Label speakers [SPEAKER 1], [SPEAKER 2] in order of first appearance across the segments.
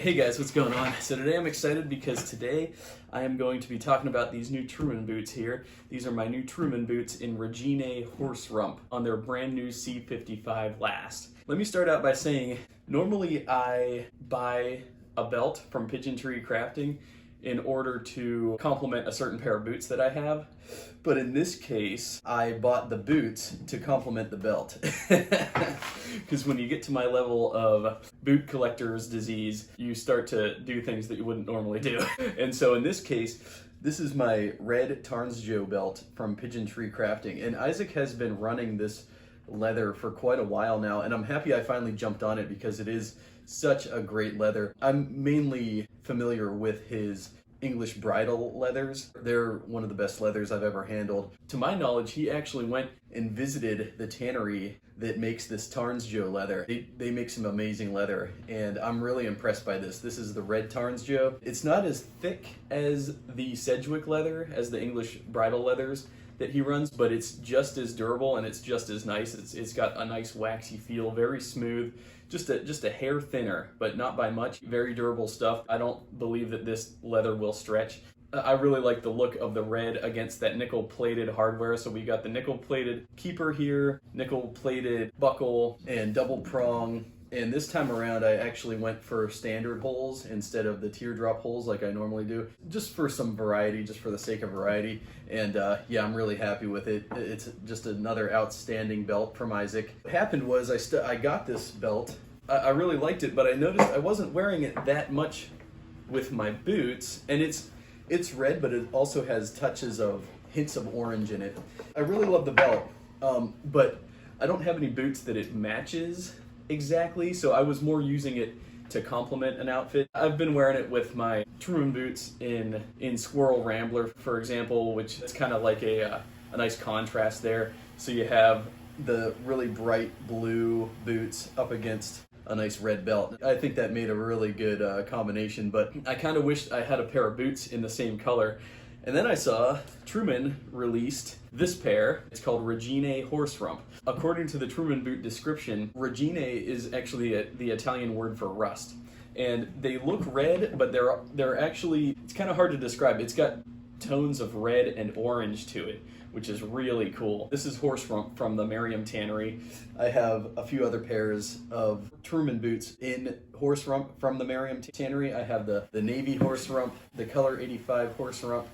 [SPEAKER 1] Hey guys, what's going on? So today I'm excited because today I am going to be talking about these new Truman boots here. These are my new Truman boots in Ruggine horse rump on their brand new C55 last. Let me start out by saying, normally I buy a belt from Pigeon Tree Crafting in order to complement a certain pair of boots that I have. But in this case, I bought the boots to complement the belt. Because when you get to my level of boot collector's disease, you start to do things that you wouldn't normally do. And so in this case, this is my Red Tarnsjo belt from Pigeon Tree Crafting. And Isaac has been running this leather for quite a while now, and I'm happy I finally jumped on it because it is such a great leather. I'm mainly familiar with his English bridle leathers. They're one of the best leathers I've ever handled. To my knowledge, he actually went and visited the tannery that makes this Tarnsjo leather. They make some amazing leather, and I'm really impressed by this. This is the Red Tarnsjo. It's not as thick as the Sedgwick leather, as the English bridle leathers that he runs, but it's just as durable and it's just as nice. It's got a nice waxy feel, very smooth, just a hair thinner, but not by much. Very durable stuff. I don't believe that this leather will stretch. I really like the look of the red against that nickel-plated hardware. So we got the nickel-plated keeper here, nickel-plated buckle, and double prong. And this time around, I actually went for standard holes instead of the teardrop holes like I normally do, just for some variety, just for the sake of variety. And yeah, I'm really happy with it. It's just another outstanding belt from Isaac. What happened was I got this belt. I really liked it, but I noticed I wasn't wearing it that much with my boots. And it's red, but it also has touches of hints of orange in it. I really love the belt, but I don't have any boots that it matches exactly, so I was more using it to complement an outfit. I've been wearing it with my Truman boots in Squirrel Rambler, for example, which is kind of like a nice contrast there. So you have the really bright blue boots up against a nice red belt. I think that made a really good combination, but I kind of wished I had a pair of boots in the same color. And then I saw Truman released this pair. It's called Ruggine Horse Rump. According to the Truman boot description, Ruggine is actually the Italian word for rust. And they look red, but they're actually, it's kind of hard to describe. It's got tones of red and orange to it, which is really cool. This is Horse Rump from the Merriam Tannery. I have a few other pairs of Truman boots in Horse Rump from the Merriam Tannery. I have the Navy Horse Rump, the Color 85 Horse Rump,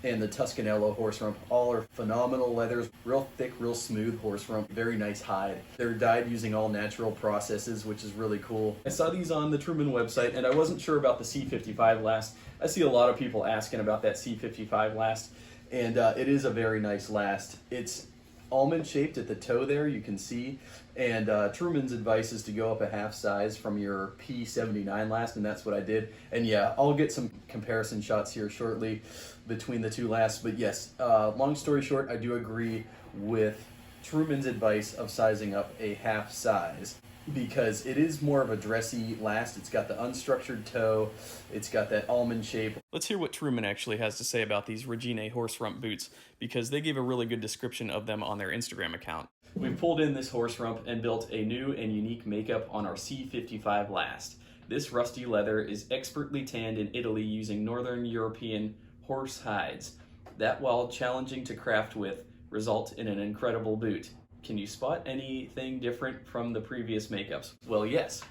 [SPEAKER 1] and the Tuscanello horse rump. All are phenomenal leathers, real thick, real smooth horse rump, very nice hide. They're dyed using all natural processes, which is really cool. I saw these on the Truman website, and I wasn't sure about the C55 last. I see a lot of people asking about that C55 last, and it is a very nice last. It's almond shaped at the toe there, you can see, and Truman's advice is to go up a half size from your P79 last, and that's what I did. And yeah, I'll get some comparison shots here shortly between the two lasts, but yes, long story short, I do agree with Truman's advice of sizing up a half size, because it is more of a dressy last. It's got the unstructured toe, it's got that almond shape. Let's hear what Truman actually has to say about these Ruggine horse rump boots, because they gave a really good description of them on their Instagram account. We pulled in this horse rump and built a new and unique makeup on our C55 last. This rusty leather is expertly tanned in Italy using Northern European horse hides that, while challenging to craft with, result in an incredible boot. Can you spot anything different from the previous makeups? Well, yes,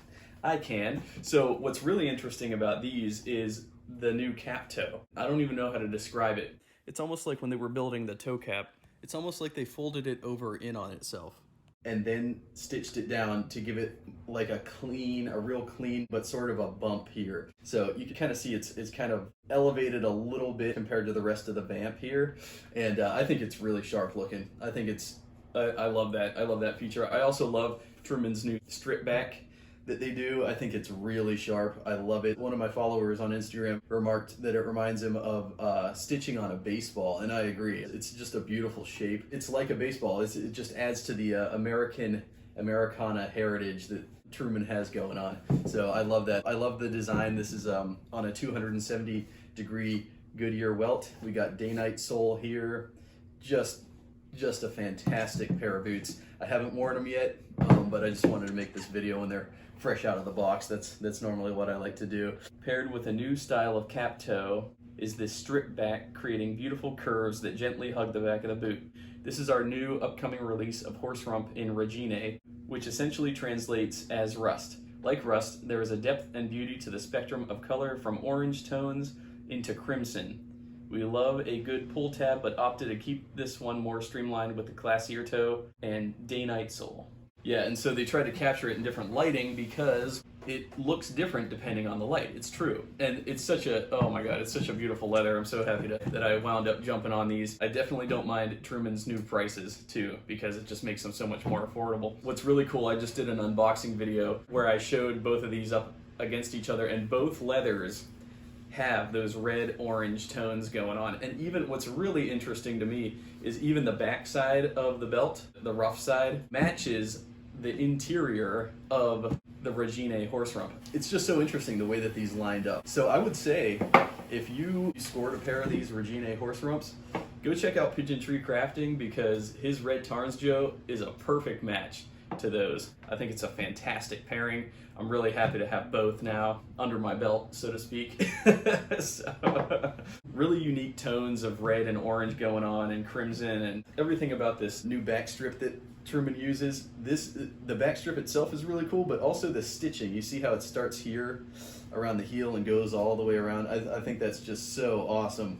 [SPEAKER 1] I can. So what's really interesting about these is the new cap toe. I don't even know how to describe it. It's almost like when they were building the toe cap, it's almost like they folded it over in on itself and then stitched it down to give it like a real clean, but sort of a bump here. So you can kind of see it's kind of elevated a little bit compared to the rest of the vamp here. And I think it's really sharp looking. I think I love that. I love that feature. I also love Truman's new strip back that they do. I think it's really sharp. I love it. One of my followers on Instagram remarked that it reminds him of stitching on a baseball, and I agree. It's just a beautiful shape. It's like a baseball. It just adds to the Americana heritage that Truman has going on. So I love that. I love the design. This is on a 270-degree Goodyear welt. We got day-night sole here. Just Just a fantastic pair of boots. I haven't worn them yet, but I just wanted to make this video when they're fresh out of the box. That's normally what I like to do. Paired with a new style of cap toe is this strip back, creating beautiful curves that gently hug the back of the boot. This is our new upcoming release of horse rump in Ruggine, which essentially translates as rust. Like rust, there is a depth and beauty to the spectrum of color from orange tones into crimson. We love a good pull tab, but opted to keep this one more streamlined with the classier toe and day-night sole. Yeah, and so they tried to capture it in different lighting because it looks different depending on the light. It's true. And it's such a, oh my god, it's such a beautiful leather. I'm so happy that I wound up jumping on these. I definitely don't mind Truman's new prices too, because it just makes them so much more affordable. What's really cool, I just did an unboxing video where I showed both of these up against each other, and both leathers have those red-orange tones going on. And even what's really interesting to me is even the back side of the belt, the rough side, matches the interior of the Ruggine horse rump. It's just so interesting the way that these lined up. So I would say if you scored a pair of these Ruggine horse rumps, go check out Pigeon Tree Crafting, because his Red Tarnsjo is a perfect match to those. I think it's a fantastic pairing. I'm really happy to have both now under my belt, so to speak. So, really unique tones of red and orange going on, and crimson, and everything about this new back strip that Truman uses. The back strip itself is really cool, but also the stitching. You see how it starts here around the heel and goes all the way around. I think that's just so awesome.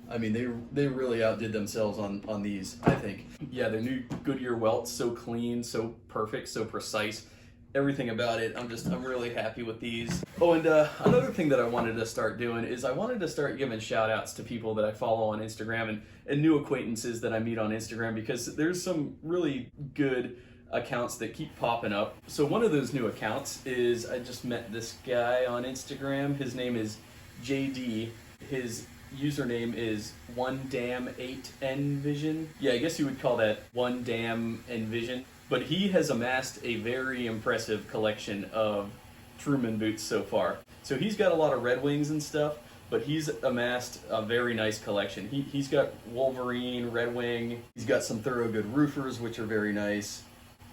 [SPEAKER 1] I mean, they really outdid themselves on these, I think. Yeah, their new Goodyear welts, so clean, so perfect, so precise. Everything about it, I'm really happy with these. Oh, and another thing that I wanted to start doing is I wanted to start giving shout outs to people that I follow on Instagram and new acquaintances that I meet on Instagram, because there's some really good accounts that keep popping up. So one of those new accounts is, I just met this guy on Instagram. His name is JD. His username is 1damn8envision. Yeah, I guess you would call that 1damnenvision. But he has amassed a very impressive collection of Truman boots so far. So he's got a lot of Red Wings and stuff, but he's amassed a very nice collection. He's got Wolverine, Red Wing, he's got some Thoroughgood roofers, which are very nice.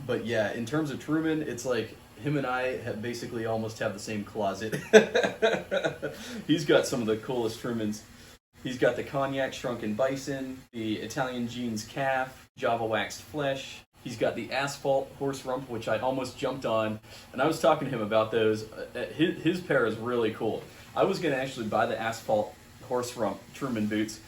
[SPEAKER 1] But yeah, in terms of Truman, it's like him and I have basically almost have the same closet. He's got some of the coolest Trumans. He's got the Cognac Shrunken Bison, the Italian Jeans Calf, Java Waxed Flesh. He's got the Asphalt Horse Rump, which I almost jumped on, and I was talking to him about those. His pair is really cool. I was going to actually buy the Asphalt Horse Rump Truman boots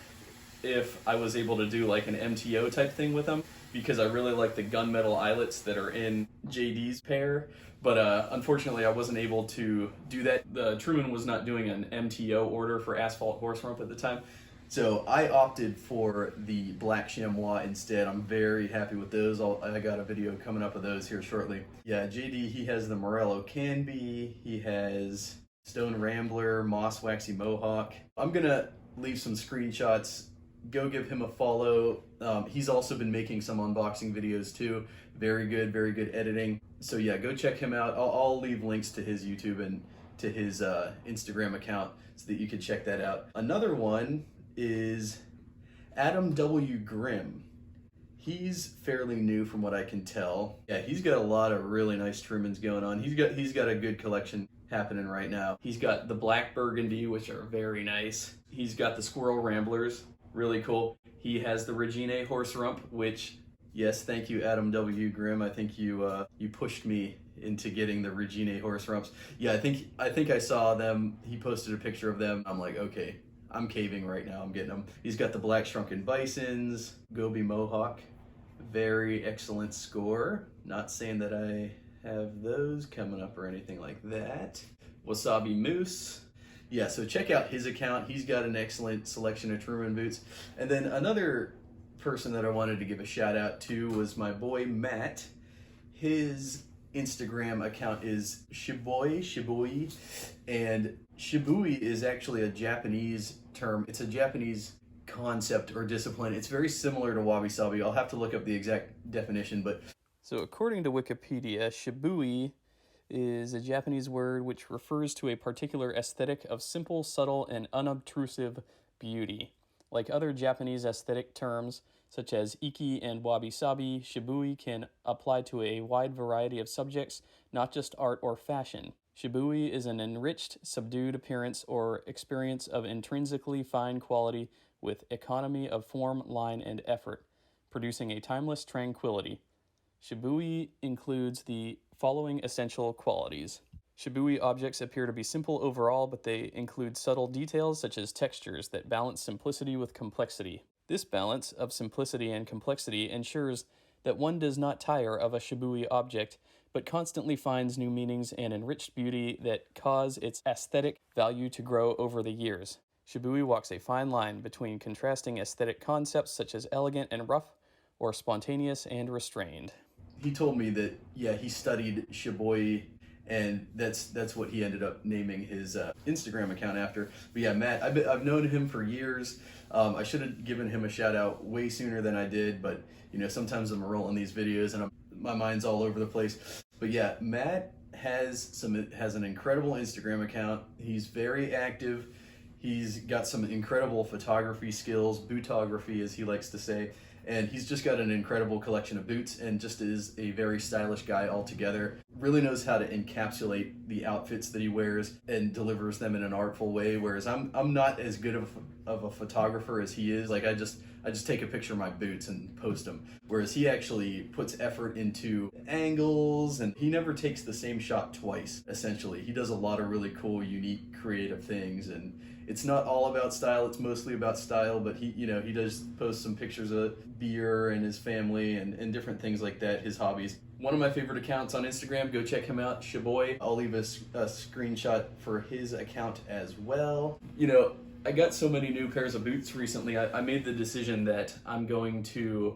[SPEAKER 1] if I was able to do like an MTO type thing with them, because I really like the gunmetal eyelets that are in JD's pair. But unfortunately, I wasn't able to do that. The Truman was not doing an MTO order for Asphalt Horse Rump at the time. So I opted for the black chamois instead. I'm very happy with those. I got a video coming up of those here shortly. Yeah, JD, he has the Morello Canby. He has Stone Rambler, Moss Waxy Mohawk. I'm gonna leave some screenshots. Go give him a follow. He's also been making some unboxing videos too. Very good editing. So yeah, go check him out. I'll leave links to his YouTube and to his Instagram account so that you can check that out. Another one is Adam W. Grimm. He's fairly new from what I can tell. Yeah, he's got a lot of really nice Trumans going on. He's got a good collection happening right now. He's got the Black Burgundy, which are very nice. He's got the Squirrel Ramblers, really cool. He has the Ruggine Horse Rump, which, yes, thank you, Adam W. Grimm. I think you pushed me into getting the Ruggine Horse Rumps. Yeah, I think I saw them. He posted a picture of them. I'm like, okay, I'm caving right now. I'm getting them. He's got the Black Shrunken Bisons, Gobi Mohawk. Very excellent score. Not saying that I have those coming up or anything like that. Wasabi Moose. Yeah, so check out his account. He's got an excellent selection of Truman boots. And then another person that I wanted to give a shout out to was my boy Matt. His Instagram account is Shibui, and Shibui is actually a Japanese term. It's a Japanese concept or discipline. It's very similar to wabi-sabi. I'll have to look up the exact definition, but... So according to Wikipedia, Shibui is a Japanese word which refers to a particular aesthetic of simple, subtle, and unobtrusive beauty. Like other Japanese aesthetic terms, such as Iki and Wabi Sabi, Shibui can apply to a wide variety of subjects, not just art or fashion. Shibui is an enriched, subdued appearance or experience of intrinsically fine quality with economy of form, line, and effort, producing a timeless tranquility. Shibui includes the following essential qualities. Shibui objects appear to be simple overall, but they include subtle details such as textures that balance simplicity with complexity. This balance of simplicity and complexity ensures that one does not tire of a Shibui object, but constantly finds new meanings and enriched beauty that cause its aesthetic value to grow over the years. Shibui walks a fine line between contrasting aesthetic concepts such as elegant and rough, or spontaneous and restrained. He told me that, yeah, he studied Shibui, and that's what he ended up naming his Instagram account after. But yeah, Matt, I've known him for years. I should have given him a shout out way sooner than I did, but you know, sometimes I'm rolling these videos and my mind's all over the place. But yeah, Matt has an incredible Instagram account. He's very active. He's got some incredible photography skills, bootography as he likes to say, and he's just got an incredible collection of boots and just is a very stylish guy altogether. Really knows how to encapsulate the outfits that he wears and delivers them in an artful way, whereas I'm not as good of a photographer as he is. Like I just take a picture of my boots and post them, whereas he actually puts effort into angles, and he never takes the same shot twice, essentially. He does a lot of really cool, unique, creative things, and it's not all about style, it's mostly about style, but he does post some pictures of beer and his family and different things like that, his hobbies. One of my favorite accounts on Instagram, go check him out, Shibui. I'll leave a screenshot for his account as well. You know, I got so many new pairs of boots recently, I made the decision that I'm going to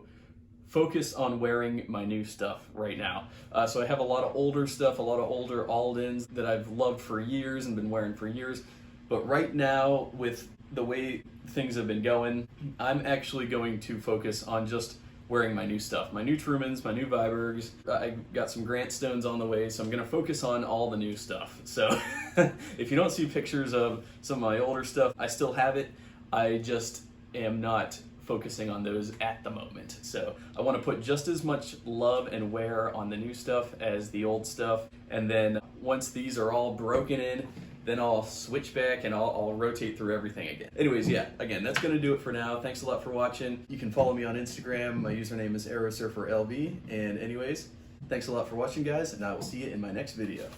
[SPEAKER 1] focus on wearing my new stuff right now. So I have a lot of older stuff, a lot of older Aldens that I've loved for years and been wearing for years. But right now, with the way things have been going, I'm actually going to focus on just wearing my new stuff. My new Trumans, my new Vibergs. I got some Grant Stones on the way, so I'm gonna focus on all the new stuff. So if you don't see pictures of some of my older stuff, I still have it. I just am not focusing on those at the moment. So I wanna put just as much love and wear on the new stuff as the old stuff. And then once these are all broken in, then I'll switch back and I'll rotate through everything again. Anyways, yeah, again, that's gonna do it for now. Thanks a lot for watching. You can follow me on Instagram. My username is AeroSurferLV. And anyways, thanks a lot for watching, guys, and I will see you in my next video.